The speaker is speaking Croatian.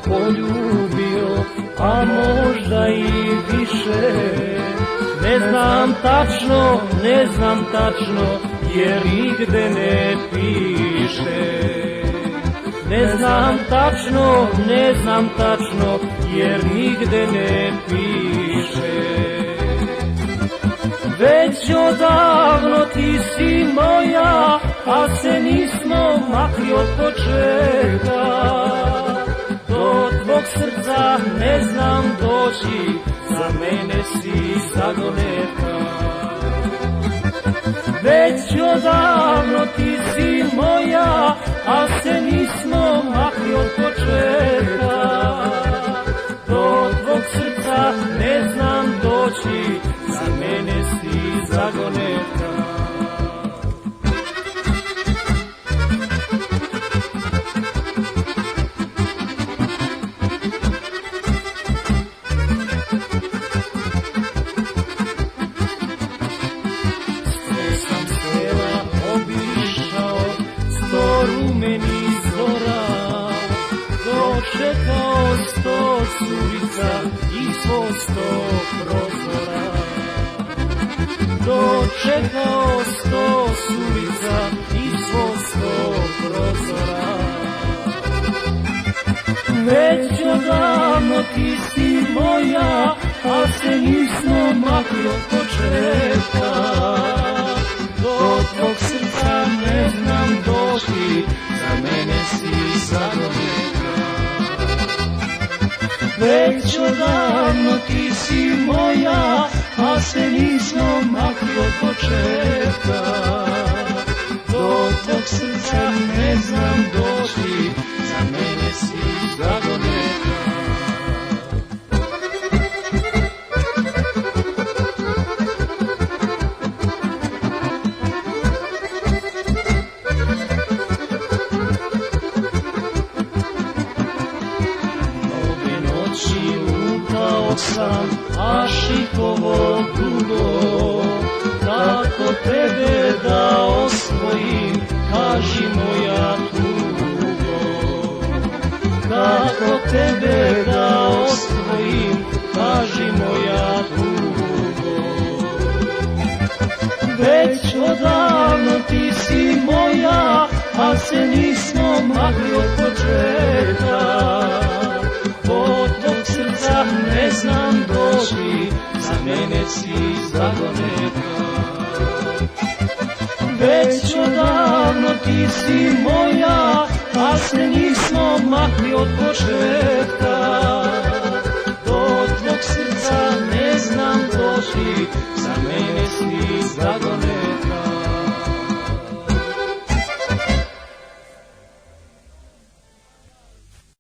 poljubio, a možda i više. Ne znam tačno, jer nigde ne piše. Ne znam tačno, jer nigde ne piše. Već odavno ti si moja, a se nismo makli od početka. Do tvog srca ne znam doći, za mene si zagoneta. Već odavno ti si moja, a se nismo makli od početka. Do tvog srca ne znam doći, za mene si zagoneta. Rumenih zora, dočekao 100 sulica i svo 100 prozora. Dočekao 100 sulica i svo 100 prozora. Već odavno ti si moja, a se nismo makli od početka. Do tvog srca ne znam doći, za mene si zagoneta. Već odavno ti si moja, a se nismo makli od početka. Do tvog srca ne znam doći, za mene si zagoneta. A šikovo dugo, kako tebe da osvojim, kaži moja tugo. Kako tebe da osvojim, kaži moja tugo. Već odavno ti si moja, a se nismo makli od početka. Od tvog srca ne znam doći, za mene si zagoneta. Već odavno ti si moja, a se nismo makli od početka. Do tvog srca ne znam doći, za mene si zagoneta.